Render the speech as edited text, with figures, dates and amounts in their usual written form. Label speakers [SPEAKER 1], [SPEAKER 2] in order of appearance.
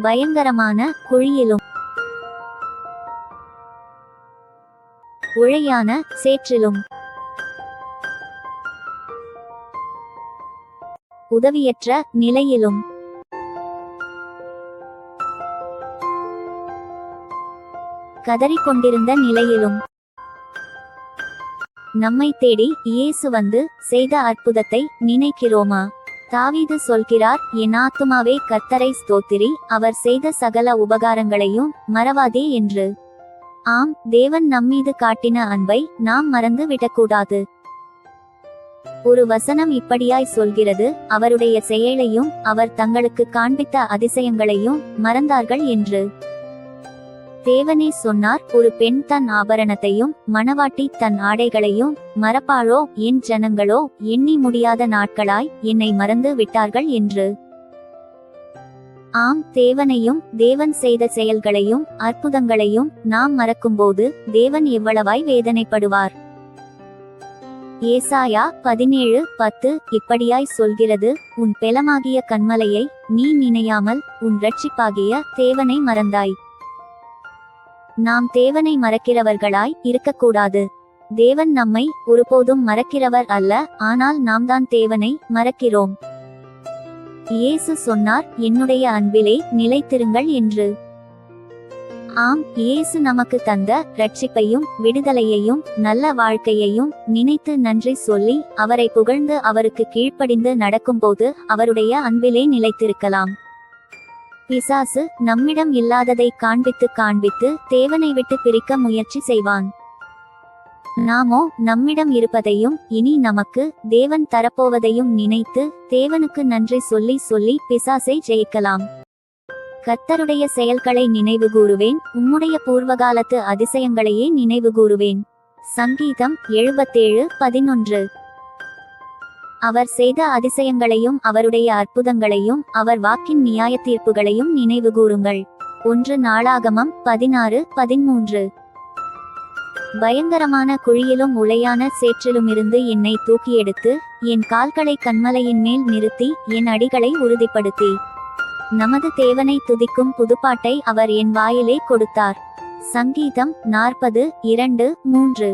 [SPEAKER 1] பயங்கரமான குழியிலும் உழையான சேற்றிலும் உதவியற்ற நிலையிலும் கதறிக்கொண்டிருந்த நிலையிலும் நம்மை தேடி இயேசு வந்து செய்த அற்புதத்தை நினைக்கிறோமா? தாவீது சொல்கிறார், என் ஆத்துமாவே கர்த்தரை ஸ்தோத்திரி, அவர் செய்த சகல உபகாரங்களையும் மறவாதே என்று. ஆம், தேவன் நம்மீது காட்டின அன்பை நாம் மறந்து விடக்கூடாது. ஒரு வசனம் இப்படியாய் சொல்கிறது, அவருடைய செயலையும் அவர் தங்களுக்கு காண்பித்த அதிசயங்களையும் மறந்தார்கள் என்று. தேவனே சொன்னார், ஒரு பெண் தன் ஆபரணத்தையும் மணவாட்டி தன் ஆடைகளையும் மறப்பாளோ? என் ஜனங்களோ எண்ணி முடியாத நாட்களாய் என்னை மறந்து விட்டார்கள் என்று. ஆம், தேவனையும் தேவன் செய்த செயல்களையும் அற்புதங்களையும் நாம் மறக்கும்போது தேவன் எவ்வளவாய் வேதனைப்படுவார். ஏசாயா 17:10 இப்படியாய் சொல்கிறது, உன் பெலமாகிய கன்மலையை நீ நினையாமல் உன் இரட்சிப்பாகிய தேவனை மறந்தாய். நாம் தேவனை மறக்கிறவர்களாய் இருக்கக்கூடாது. தேவன் நம்மை ஒருபோதும் மறக்கிறவர் அல்ல, ஆனால் நாம் தான் தேவனை மறக்கிறோம். இயேசு சொன்னார், என்னுடைய அன்பிலே நிலைத்திருங்கள் என்று. ஆம், இயேசு நமக்கு தந்த இரட்சிப்பையும் விடுதலையையும் நல்ல வாழ்க்கையையும் நினைத்து நன்றி சொல்லி அவரை புகழ்ந்து அவருக்கு கீழ்ப்படிந்து நடக்கும்போது அவருடைய அன்பிலே நிலைத்திருக்கலாம். பிசாசு நம்மிடம் இல்லாததை காண்பித்து தேவனை விட்டு பிரிக்க முயற்சி செய்வான். நாமோ நம்மிடம் இருப்பதையும் இனி நமக்கு தேவன் தரப்போவதையும் நினைத்து தேவனுக்கு நன்றி சொல்லி பிசாசை ஜெயிக்கலாம். கர்த்தருடைய செயல்களை நினைவுகூருவேன், உம்முடைய பூர்வகாலத்து அதிசயங்களையே நினைவுகூருவேன். சங்கீதம் 77:11. அவர் செய்த அதிசயங்களையும் அவருடைய அற்புதங்களையும் அவர் வாக்கின் நியாய தீர்ப்புகளையும் நினைவுகூருங்கள். 1 நாளாகமம் 16:13. பயங்கரமான குழியிலும் உளையான சேற்றிலுமிருந்து என்னை தூக்கி எடுத்து என் கால்களை கன்மலையின் மேல் நிறுத்தி என் அடிகளை உறுதிப்படுத்தி நமது தேவனை துதிக்கும் புதுப்பாட்டை அவர் என் வாயிலே கொடுத்தார். சங்கீதம் 40:2-3.